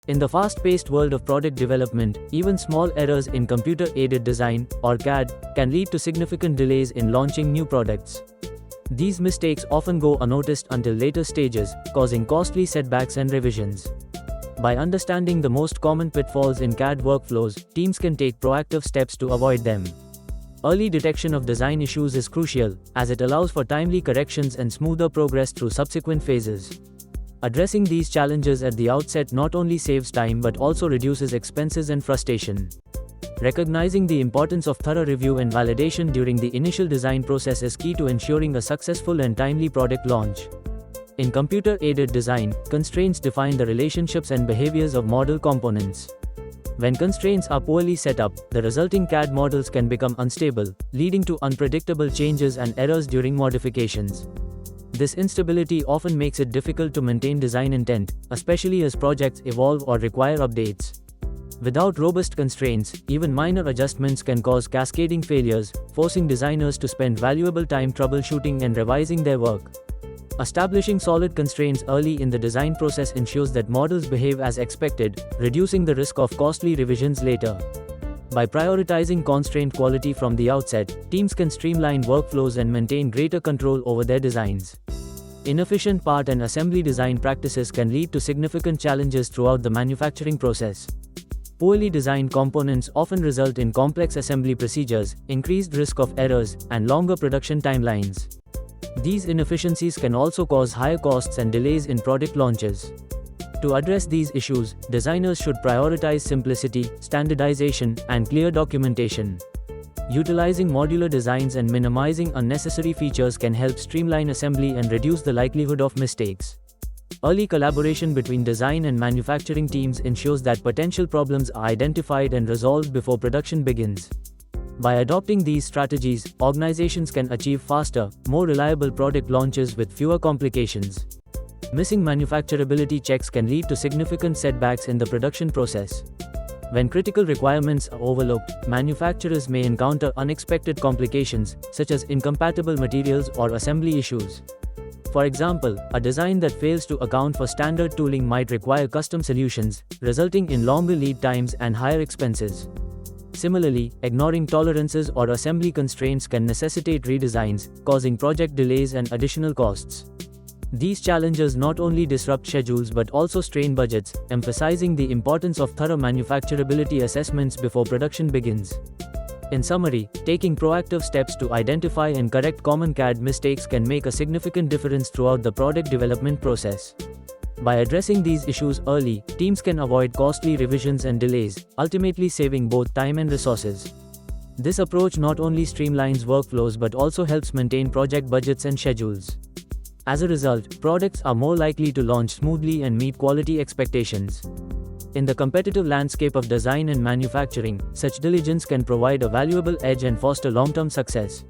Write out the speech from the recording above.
In the fast-paced world of product development, even small errors in computer-aided design, or CAD, can lead to significant delays in launching new products. These mistakes often go unnoticed until later stages, causing costly setbacks and revisions. By understanding the most common pitfalls in CAD workflows, teams can take proactive steps to avoid them. Early detection of design issues is crucial, as it allows for timely corrections and smoother progress through subsequent phases. Addressing these challenges at the outset not only saves time but also reduces expenses and frustration. Recognizing the importance of thorough review and validation during the initial design process is key to ensuring a successful and timely product launch. In computer-aided design, constraints define the relationships and behaviors of model components. When constraints are poorly set up, the resulting CAD models can become unstable, leading to unpredictable changes and errors during modifications. This instability often makes it difficult to maintain design intent, especially as projects evolve or require updates. Without robust constraints, even minor adjustments can cause cascading failures, forcing designers to spend valuable time troubleshooting and revising their work. Establishing solid constraints early in the design process ensures that models behave as expected, reducing the risk of costly revisions later. By prioritizing constraint quality from the outset, teams can streamline workflows and maintain greater control over their designs. Inefficient part and assembly design practices can lead to significant challenges throughout the manufacturing process. Poorly designed components often result in complex assembly procedures, increased risk of errors, and longer production timelines. These inefficiencies can also cause higher costs and delays in product launches. To address these issues, designers should prioritize simplicity, standardization, and clear documentation. Utilizing modular designs and minimizing unnecessary features can help streamline assembly and reduce the likelihood of mistakes. Early collaboration between design and manufacturing teams ensures that potential problems are identified and resolved before production begins. By adopting these strategies, organizations can achieve faster, more reliable product launches with fewer complications. Missing manufacturability checks can lead to significant setbacks in the production process. When critical requirements are overlooked, manufacturers may encounter unexpected complications, such as incompatible materials or assembly issues. For example, a design that fails to account for standard tooling might require custom solutions, resulting in longer lead times and higher expenses. Similarly, ignoring tolerances or assembly constraints can necessitate redesigns, causing project delays and additional costs. These challenges not only disrupt schedules but also strain budgets, emphasizing the importance of thorough manufacturability assessments before production begins. In summary, taking proactive steps to identify and correct common CAD mistakes can make a significant difference throughout the product development process. By addressing these issues early, teams can avoid costly revisions and delays, ultimately saving both time and resources. This approach not only streamlines workflows but also helps maintain project budgets and schedules. As a result, products are more likely to launch smoothly and meet quality expectations. In the competitive landscape of design and manufacturing, such diligence can provide a valuable edge and foster long-term success.